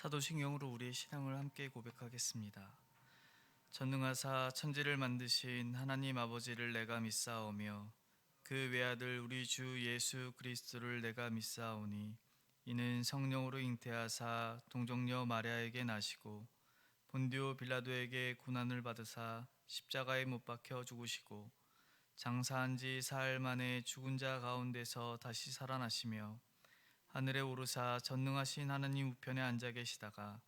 사도신경으로 우리의 신앙을 함께 고백하겠습니다. 전능하사 천지를 만드신 하나님 아버지를 내가 믿사오며 그 외아들 우리 주 예수 그리스도를 내가 믿사오니 이는 성령으로 잉태하사 동정녀 마리아에게 나시고 본디오 빌라도에게 고난을 받으사 십자가에 못 박혀 죽으시고 장사한 지 사흘 만에 죽은 자 가운데서 다시 살아나시며 하늘에 오르사 전능하신 하나님 우편에 앉아 계시다가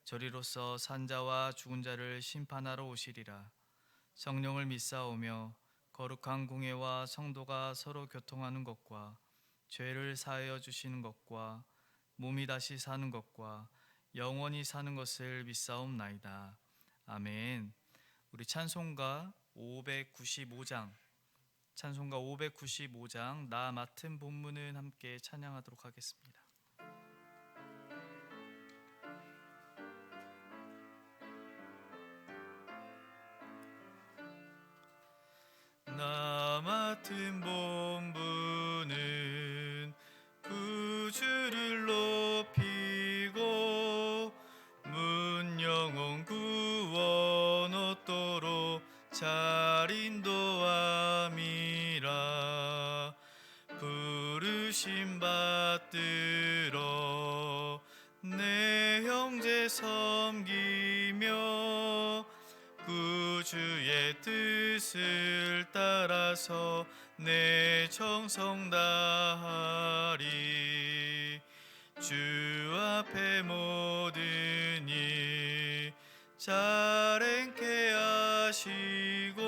저리로서 산자와 죽은 자를 심판하러 오시리라. 성령을 믿사오며 거룩한 공회와 성도가 서로 교통하는 것과 죄를 사하여 주시는 것과 몸이 다시 사는 것과 영원히 사는 것을 믿사옵나이다. 아멘. 우리 찬송가 595장 나 맡은 본문은 함께 찬양하도록 하겠습니다. 나 맡은 본분은 구주를 높이고 문 영혼 구원 얻도록 잘 인도함이라. 부르심 받들어 내 형제 섬기며 구주의 뜻을 따라서 내 정성 다하리. 주 앞에 모든 일 잘 행케 하시고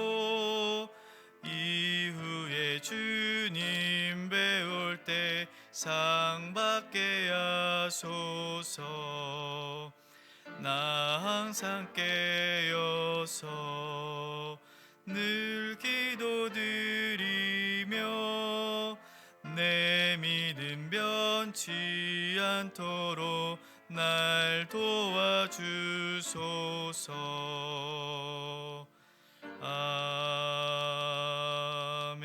이후에 주님 배울 때 상 받게 하소서. 나 항상 깨어서 늘 기도드리며 내 믿음 변치 않도록 날 도와주소서. 아멘.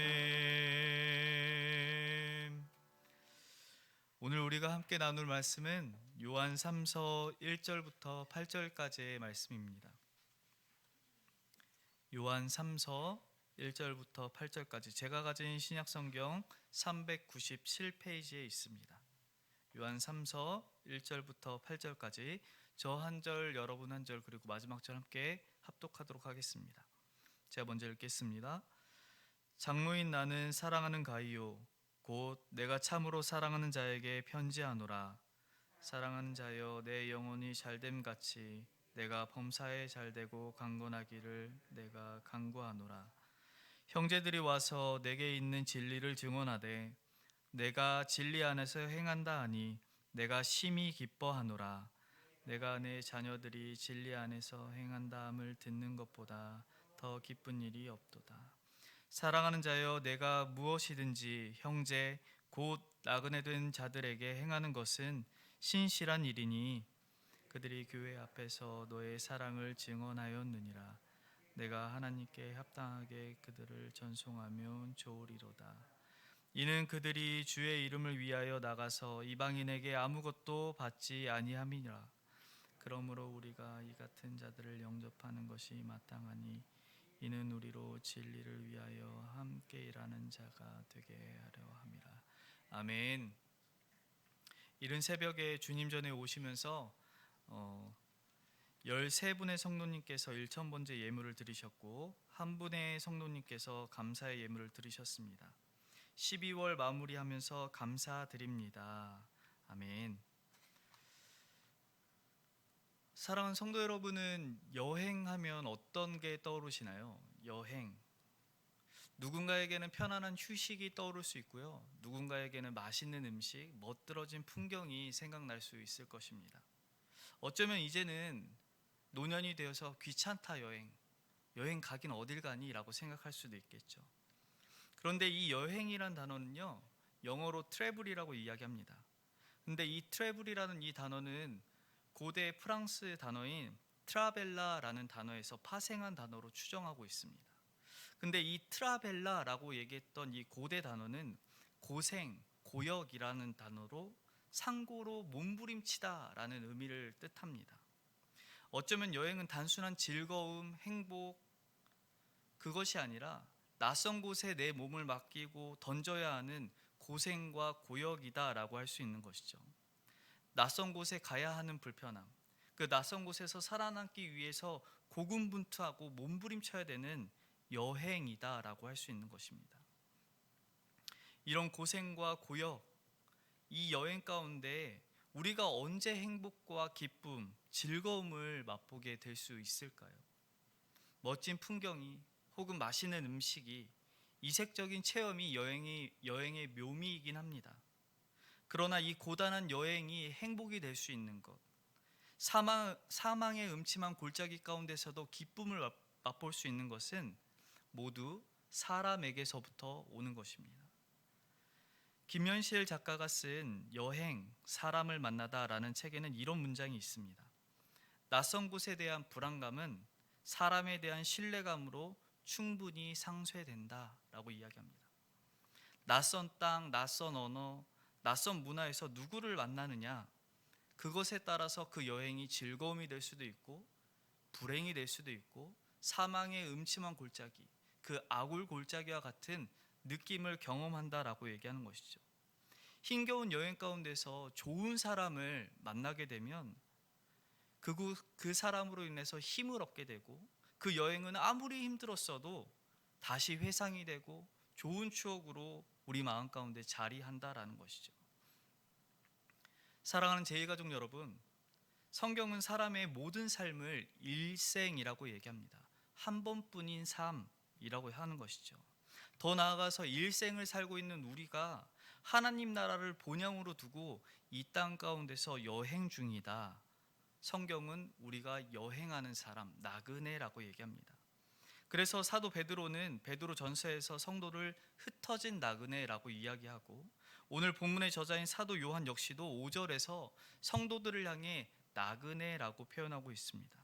오늘 우리가 함께 나눌 말씀은 요한 3서 1절부터 8절까지의 말씀입니다. 요한 3서 1절부터 8절까지 제가 가진 신약성경 397페이지에 있습니다. 요한 3서 1절부터 8절까지 저 한 절, 여러분 한 절, 그리고 마지막 절 함께 합독하도록 하겠습니다. 제가 먼저 읽겠습니다. 장로인 나는 사랑하는 가이오 곧 내가 참으로 사랑하는 자에게 편지하노라. 사랑하는 자여, 내 영혼이 잘됨 같이 내가 범사에 잘되고 강건하기를 내가 간구하노라. 형제들이 와서 내게 있는 진리를 증언하되 내가 진리 안에서 행한다 하니 내가 심히 기뻐하노라. 내가 내 자녀들이 진리 안에서 행한다 함을 듣는 것보다 더 기쁜 일이 없도다. 사랑하는 자여, 내가 무엇이든지 형제 곧 나그네 된 자들에게 행하는 것은 신실한 일이니 그들이 교회 앞에서 너의 사랑을 증언하였느니라. 내가 하나님께 합당하게 그들을 전송하면 좋으리로다. 이는 그들이 주의 이름을 위하여 나가서 이방인에게 아무것도 받지 아니함이니라. 그러므로 우리가 이 같은 자들을 영접하는 것이 마땅하니 이는 우리로 진리를 위하여 함께 일하는 자가 되게 하려 함이라. 아멘. 이른 새벽에 주님 전에 오시면서 13분의 성도님께서 1,000번째 예물을 드리셨고 한 분의 성도님께서 감사의 예물을 드리셨습니다. 12월 마무리하면서 감사드립니다. 아멘. 사랑하는 성도 여러분은 여행하면 어떤 게 떠오르시나요? 여행. 누군가에게는 편안한 휴식이 떠오를 수 있고요. 누군가에게는 맛있는 음식, 멋들어진 풍경이 생각날 수 있을 것입니다. 어쩌면 이제는 노년이 되어서 귀찮다 여행 가긴 어딜 가니? 라고 생각할 수도 있겠죠. 그런데 이 여행이란 단어는요, 영어로 트래블이라고 이야기합니다. 근데 이 트래블이라는 이 단어는 고대 프랑스 단어인 트라벨라라는 단어에서 파생한 단어로 추정하고 있습니다. 근데 이 트라벨라라고 얘기했던 이 고대 단어는 고생, 고역이라는 단어로 상고로 몸부림치다라는 의미를 뜻합니다. 어쩌면 여행은 단순한 즐거움, 행복 그것이 아니라 낯선 곳에 내 몸을 맡기고 던져야 하는 고생과 고역이다라고 할 수 있는 것이죠. 낯선 곳에 가야 하는 불편함, 그 낯선 곳에서 살아남기 위해서 고군분투하고 몸부림쳐야 되는 여행이다라고 할 수 있는 것입니다. 이런 고생과 고역, 이 여행 가운데 우리가 언제 행복과 기쁨, 즐거움을 맛보게 될 수 있을까요? 멋진 풍경이 혹은 맛있는 음식이 이색적인 체험이 여행의 묘미이긴 합니다. 그러나 이 고단한 여행이 행복이 될 수 있는 것, 사망의 음침한 골짜기 가운데서도 기쁨을 맛볼 수 있는 것은 모두 사람에게서부터 오는 것입니다. 김현실 작가가 쓴 여행, 사람을 만나다라는 책에는 이런 문장이 있습니다. 낯선 곳에 대한 불안감은 사람에 대한 신뢰감으로 충분히 상쇄된다라고 이야기합니다. 낯선 땅, 낯선 언어, 낯선 문화에서 누구를 만나느냐, 그것에 따라서 그 여행이 즐거움이 될 수도 있고 불행이 될 수도 있고 사망의 음침한 골짜기, 그 아굴 골짜기와 같은 느낌을 경험한다라고 얘기하는 것이죠. 힘겨운 여행 가운데서 좋은 사람을 만나게 되면 그 사람으로 인해서 힘을 얻게 되고 그 여행은 아무리 힘들었어도 다시 회상이 되고 좋은 추억으로 우리 마음 가운데 자리한다라는 것이죠. 사랑하는 제2가족 여러분, 성경은 사람의 모든 삶을 일생이라고 얘기합니다. 한 번뿐인 삶이라고 하는 것이죠. 더 나아가서 일생을 살고 있는 우리가 하나님 나라를 본향으로 두고 이 땅 가운데서 여행 중이다. 성경은 우리가 여행하는 사람, 나그네라고 얘기합니다. 그래서 사도 베드로는 베드로전서에서 성도를 흩어진 나그네라고 이야기하고 오늘 본문의 저자인 사도 요한 역시도 5절에서 성도들을 향해 나그네라고 표현하고 있습니다.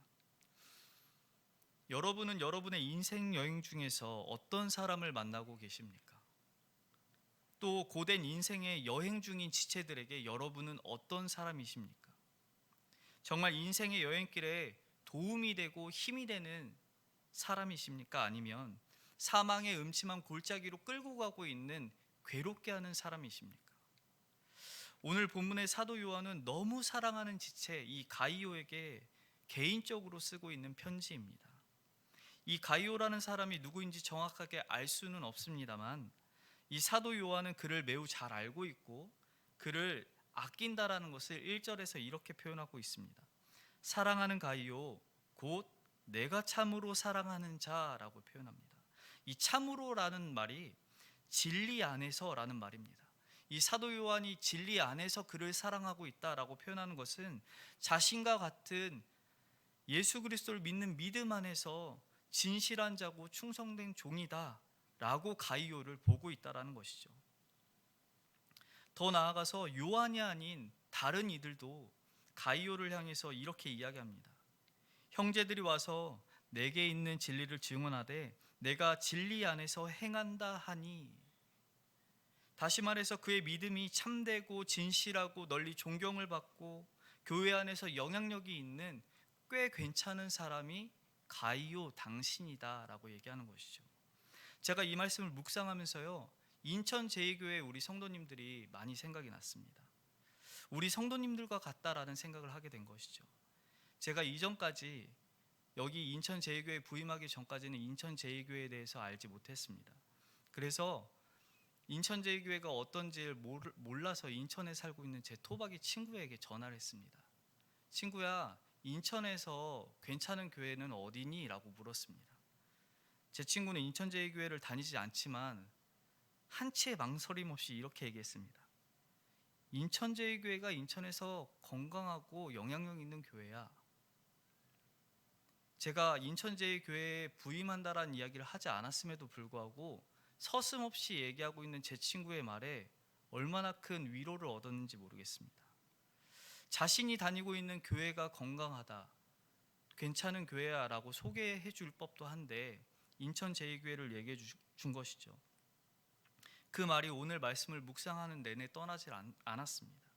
여러분은 여러분의 인생 여행 중에서 어떤 사람을 만나고 계십니까? 또 고된 인생의 여행 중인 지체들에게 여러분은 어떤 사람이십니까? 정말 인생의 여행길에 도움이 되고 힘이 되는 사람이십니까? 아니면 사망의 음침한 골짜기로 끌고 가고 있는 괴롭게 하는 사람이십니까? 오늘 본문의 사도 요한은 너무 사랑하는 지체 이 가이오에게 개인적으로 쓰고 있는 편지입니다. 이 가이오라는 사람이 누구인지 정확하게 알 수는 없습니다만 이 사도 요한은 그를 매우 잘 알고 있고 그를 아낀다라는 것을 1절에서 이렇게 표현하고 있습니다. 사랑하는 가이오 곧 내가 참으로 사랑하는 자라고 표현합니다. 이 참으로라는 말이 진리 안에서라는 말입니다. 이 사도 요한이 진리 안에서 그를 사랑하고 있다라고 표현하는 것은 자신과 같은 예수 그리스도를 믿는 믿음 안에서 진실한 자고 충성된 종이다 라고 가이오를 보고 있다라는 것이죠. 더 나아가서 요한이 아닌 다른 이들도 가이오를 향해서 이렇게 이야기합니다. 형제들이 와서 내게 있는 진리를 증언하되 내가 진리 안에서 행한다 하니, 다시 말해서 그의 믿음이 참되고 진실하고 널리 존경을 받고 교회 안에서 영향력이 있는 꽤 괜찮은 사람이 가이오 당신이다 라고 얘기하는 것이죠. 제가 이 말씀을 묵상하면서요, 인천 제2교회 우리 성도님들이 많이 생각이 났습니다. 우리 성도님들과 같다라는 생각을 하게 된 것이죠. 제가 이전까지 여기 인천 제2교회 부임하기 전까지는 인천 제2교회에 대해서 알지 못했습니다. 그래서 인천 제2교회가 어떤지를 몰라서 인천에 살고 있는 제 토박이 친구에게 전화를 했습니다. 친구야, 인천에서 괜찮은 교회는 어디니? 라고 물었습니다. 제 친구는 인천 제2교회를 다니지 않지만 한치의 망설임 없이 이렇게 얘기했습니다. 인천 제2교회가 인천에서 건강하고 영향력 있는 교회야. 제가 인천 제2교회에 부임한다라는 이야기를 하지 않았음에도 불구하고 서슴없이 얘기하고 있는 제 친구의 말에 얼마나 큰 위로를 얻었는지 모르겠습니다. 자신이 다니고 있는 교회가 건강하다, 괜찮은 교회야 라고 소개해 줄 법도 한데 인천 제2교회를 얘기해 준 것이죠. 그 말이 오늘 말씀을 묵상하는 내내 떠나질 않았습니다.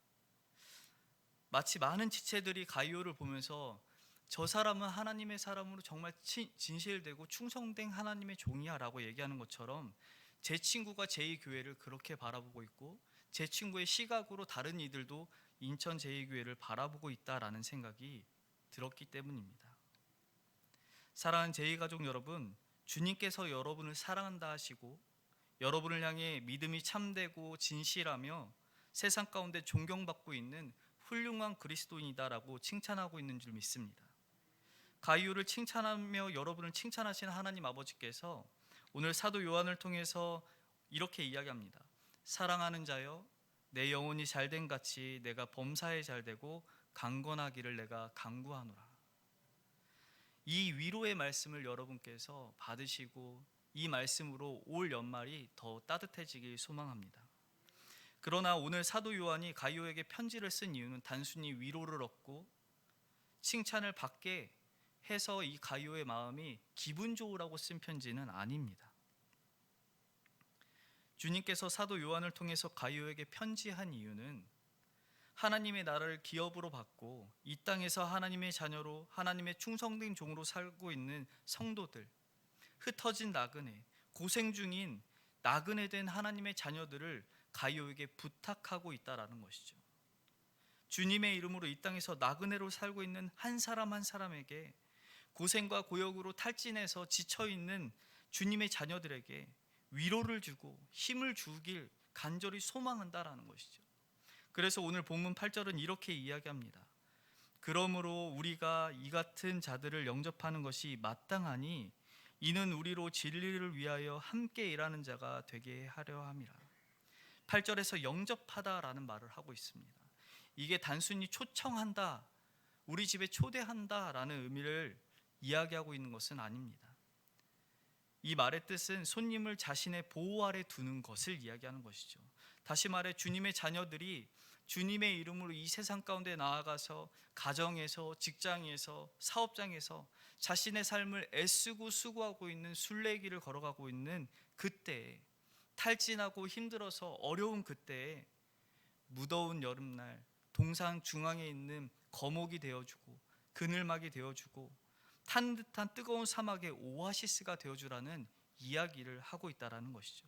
마치 많은 지체들이 가이오를 보면서 저 사람은 하나님의 사람으로 정말 진실되고 충성된 하나님의 종이야 라고 얘기하는 것처럼 제 친구가 제2교회를 그렇게 바라보고 있고 제 친구의 시각으로 다른 이들도 인천 제2교회를 바라보고 있다라는 생각이 들었기 때문입니다. 사랑하는 제2가족 여러분, 주님께서 여러분을 사랑한다 하시고 여러분을 향해 믿음이 참되고 진실하며 세상 가운데 존경받고 있는 훌륭한 그리스도인이다라고 칭찬하고 있는 줄 믿습니다. 가이오를 칭찬하며 여러분을 칭찬하시는 하나님 아버지께서 오늘 사도 요한을 통해서 이렇게 이야기합니다. 사랑하는 자여, 내 영혼이 잘된 같이 내가 범사에 잘되고 강건하기를 내가 간구하노라. 이 위로의 말씀을 여러분께서 받으시고 이 말씀으로 올 연말이 더 따뜻해지길 소망합니다. 그러나 오늘 사도 요한이 가이오에게 편지를 쓴 이유는 단순히 위로를 얻고 칭찬을 받게 해서 이 가이오의 마음이 기분 좋으라고 쓴 편지는 아닙니다. 주님께서 사도 요한을 통해서 가이오에게 편지한 이유는 하나님의 나라를 기업으로 받고 이 땅에서 하나님의 자녀로 하나님의 충성된 종으로 살고 있는 성도들, 흩어진 나그네, 고생 중인 나그네 된 하나님의 자녀들을 가이오에게 부탁하고 있다라는 것이죠. 주님의 이름으로 이 땅에서 나그네로 살고 있는 한 사람 한 사람에게 고생과 고역으로 탈진해서 지쳐있는 주님의 자녀들에게 위로를 주고 힘을 주길 간절히 소망한다라는 것이죠. 그래서 오늘 본문 8절은 이렇게 이야기합니다. 그러므로 우리가 이 같은 자들을 영접하는 것이 마땅하니 이는 우리로 진리를 위하여 함께 일하는 자가 되게 하려 함이라. 8절에서 영접하다라는 말을 하고 있습니다. 이게 단순히 초청한다, 우리 집에 초대한다라는 의미를 이야기하고 있는 것은 아닙니다. 이 말의 뜻은 손님을 자신의 보호 아래 두는 것을 이야기하는 것이죠. 다시 말해 주님의 자녀들이 주님의 이름으로 이 세상 가운데 나아가서 가정에서, 직장에서, 사업장에서 자신의 삶을 애쓰고 수고하고 있는 순례길을 걸어가고 있는 그때에, 탈진하고 힘들어서 어려운 그때에 무더운 여름날 동상 중앙에 있는 거목이 되어주고 그늘막이 되어주고 탄 듯한 뜨거운 사막의 오아시스가 되어주라는 이야기를 하고 있다는 것이죠.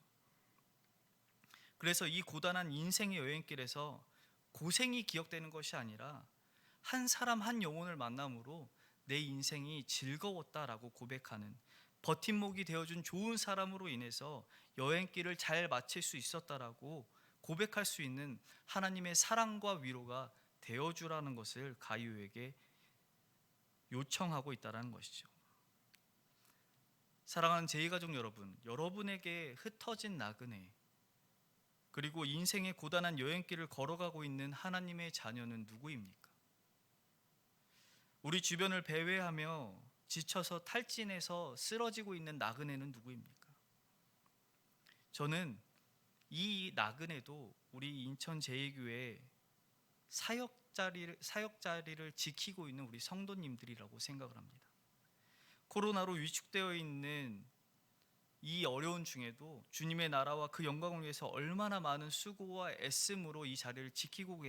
그래서 이 고단한 인생의 여행길에서 고생이 기억되는 것이 아니라 한 사람 한 영혼을 만남으로 내 인생이 즐거웠다라고 고백하는, 버팀목이 되어준 좋은 사람으로 인해서 여행길을 잘 마칠 수 있었다라고 고백할 수 있는 하나님의 사랑과 위로가 되어주라는 것을 가이오에게 요청하고 있다는 것이죠. 사랑하는 제2가족 여러분, 여러분에게 흩어진 나그네 그리고 인생의 고단한 여행길을 걸어가고 있는 하나님의 자녀는 누구입니까? 우리 주변을 배회하며 지쳐서 탈진해서 쓰러지고 있는 나그네는 누구입니까? 저는 이 나그네도 우리 인천 제2교회 사역 자리를 지키고 있는 우리 성도님들이라고 생각을 합니다. 코로나로 위축되어 있는 이 어려운 중에도 주님의 나라와 그 영광을 위해서 얼마나 많은 수고와 애씀으로 이 자리를 지키고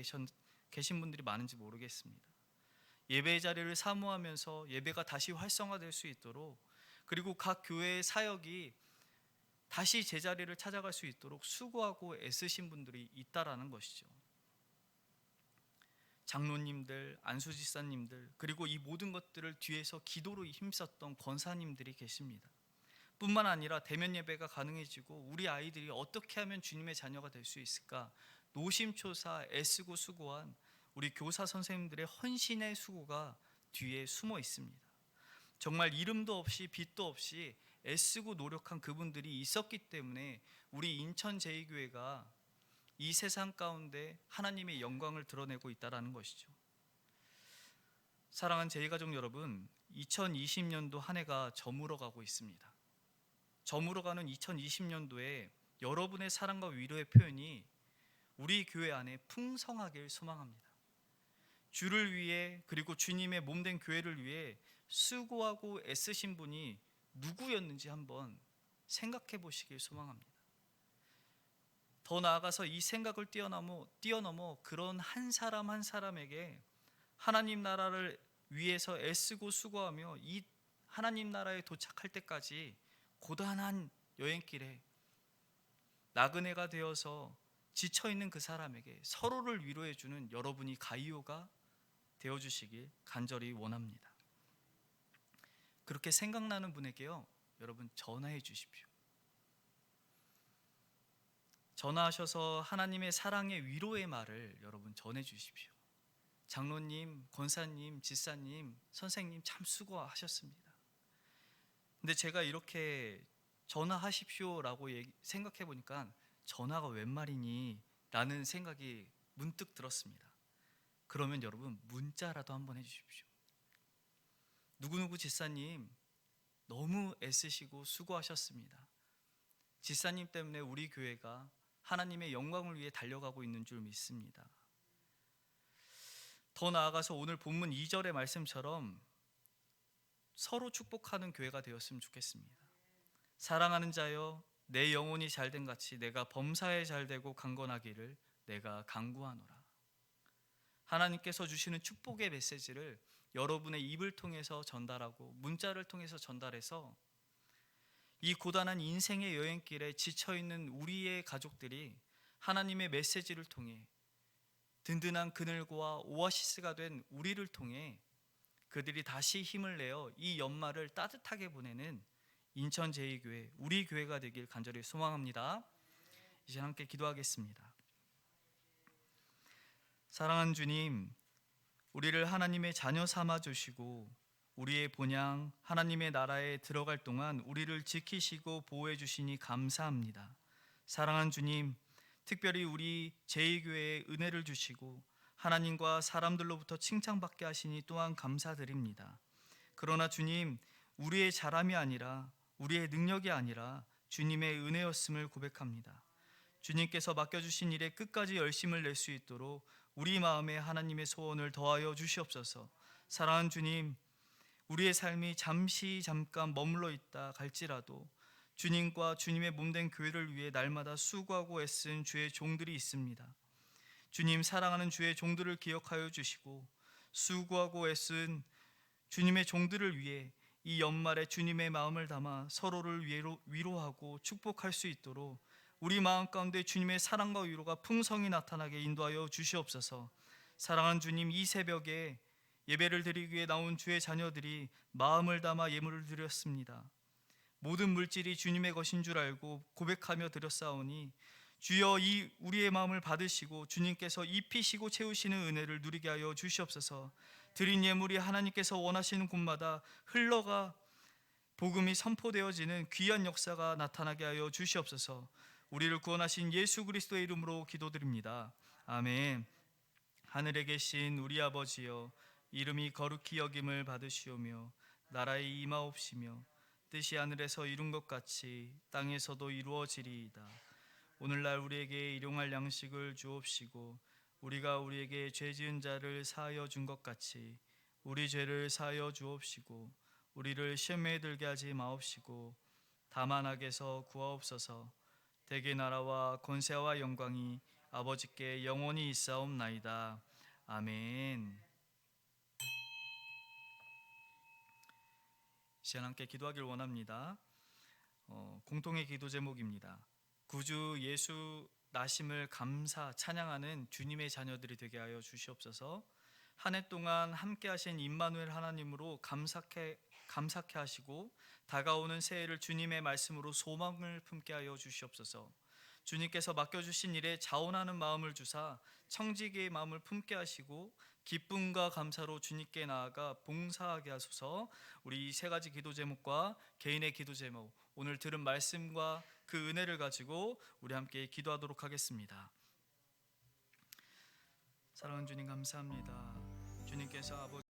계신 분들이 많은지 모르겠습니다. 예배의 자리를 사모하면서 예배가 다시 활성화될 수 있도록, 그리고 각 교회의 사역이 다시 제자리를 찾아갈 수 있도록 수고하고 애쓰신 분들이 있다라는 것이죠. 장로님들, 안수지사님들, 그리고 이 모든 것들을 뒤에서 기도로 힘썼던 권사님들이 계십니다. 뿐만 아니라 대면 예배가 가능해지고 우리 아이들이 어떻게 하면 주님의 자녀가 될 수 있을까 노심초사 애쓰고 수고한 우리 교사 선생님들의 헌신의 수고가 뒤에 숨어 있습니다. 정말 이름도 없이 빛도 없이 애쓰고 노력한 그분들이 있었기 때문에 우리 인천 제2교회가 이 세상 가운데 하나님의 영광을 드러내고 있다는 것이죠. 사랑하는 제2가족 여러분, 2020년도 한 해가 저물어가고 있습니다. 저물어가는 2020년도에 여러분의 사랑과 위로의 표현이 우리 교회 안에 풍성하길 소망합니다. 주를 위해, 그리고 주님의 몸된 교회를 위해 수고하고 애쓰신 분이 누구였는지 한번 생각해 보시길 소망합니다. 더 나아가서 이 생각을 뛰어넘어 그런 한 사람 한 사람에게 하나님 나라를 위해서 애쓰고 수고하며 이 하나님 나라에 도착할 때까지 고단한 여행길에 나그네가 되어서 지쳐있는 그 사람에게 서로를 위로해주는 여러분이 가이오가 되어주시길 간절히 원합니다. 그렇게 생각나는 분에게요, 여러분 전화해 주십시오. 전화하셔서 하나님의 사랑의 위로의 말을 여러분 전해 주십시오. 장로님, 권사님, 집사님, 선생님 참 수고하셨습니다. 근데 제가 이렇게 전화하십시오라고 생각해 보니까 전화가 웬 말이니? 라는 생각이 문득 들었습니다. 그러면 여러분 문자라도 한번 해주십시오. 누구누구 집사님 너무 애쓰시고 수고하셨습니다. 집사님 때문에 우리 교회가 하나님의 영광을 위해 달려가고 있는 줄 믿습니다. 더 나아가서 오늘 본문 2절의 말씀처럼 서로 축복하는 교회가 되었으면 좋겠습니다. 사랑하는 자여, 내 영혼이 잘된 같이 내가 범사에 잘되고 강건하기를 내가 간구하노라. 하나님께서 주시는 축복의 메시지를 여러분의 입을 통해서 전달하고 문자를 통해서 전달해서 이 고단한 인생의 여행길에 지쳐있는 우리의 가족들이 하나님의 메시지를 통해 든든한 그늘과 오아시스가 된 우리를 통해 그들이 다시 힘을 내어 이 연말을 따뜻하게 보내는 인천 제2교회 우리 교회가 되길 간절히 소망합니다. 이제 함께 기도하겠습니다. 사랑하는 주님, 우리를 하나님의 자녀 삼아 주시고 우리의 본향 하나님의 나라에 들어갈 동안 우리를 지키시고 보호해 주시니 감사합니다. 사랑하는 주님, 특별히 우리 제2교회에 은혜를 주시고 하나님과 사람들로부터 칭찬받게 하시니 또한 감사드립니다. 그러나 주님, 우리의 잘함이 아니라 우리의 능력이 아니라 주님의 은혜였음을 고백합니다. 주님께서 맡겨주신 일에 끝까지 열심을 낼 수 있도록 우리 마음에 하나님의 소원을 더하여 주시옵소서. 사랑하는 주님, 우리의 삶이 잠깐 머물러 있다 갈지라도 주님과 주님의 몸된 교회를 위해 날마다 수고하고 애쓴 주의 종들이 있습니다. 주님, 사랑하는 주의 종들을 기억하여 주시고 수고하고 애쓴 주님의 종들을 위해 이 연말에 주님의 마음을 담아 서로를 위로하고 축복할 수 있도록 우리 마음 가운데 주님의 사랑과 위로가 풍성히 나타나게 인도하여 주시옵소서. 사랑하는 주님, 이 새벽에 예배를 드리기 위해 나온 주의 자녀들이 마음을 담아 예물을 드렸습니다. 모든 물질이 주님의 것인 줄 알고 고백하며 드렸사오니 주여 이 우리의 마음을 받으시고 주님께서 입히시고 채우시는 은혜를 누리게 하여 주시옵소서. 드린 예물이 하나님께서 원하시는 곳마다 흘러가 복음이 선포되어지는 귀한 역사가 나타나게 하여 주시옵소서. 우리를 구원하신 예수 그리스도의 이름으로 기도드립니다. 아멘. 하늘에 계신 우리 아버지여, 이름이 거룩히 여김을 받으시오며 나라의 임하옵시며 뜻이 하늘에서 이룬 것 같이 땅에서도 이루어지리이다. 오늘날 우리에게 일용할 양식을 주옵시고 우리가 우리에게 죄 지은 자를 사하여 준 것 같이 우리 죄를 사하여 주옵시고 우리를 시험에 들게 하지 마옵시고 다만 악에서 구하옵소서. 대개 나라와 권세와 영광이 아버지께 영원히 있사옵나이다. 아멘. 시간 함께 기도하길 원합니다. 공통의 기도 제목입니다. 구주 예수 나심을 감사 찬양하는 주님의 자녀들이 되게 하여 주시옵소서. 한 해 동안 함께 하신 임마누엘 하나님으로 감사케 하시고 다가오는 새해를 주님의 말씀으로 소망을 품게 하여 주시옵소서. 주님께서 맡겨주신 일에 자원하는 마음을 주사 청지기의 마음을 품게 하시고 기쁨과 감사로 주님께 나아가 봉사하게 하소서. 우리 이 세 가지 기도 제목과 개인의 기도 제목, 오늘 들은 말씀과 그 은혜를 가지고 우리 함께 기도하도록 하겠습니다. 사랑하는 주님, 감사합니다. 주님께서 아버지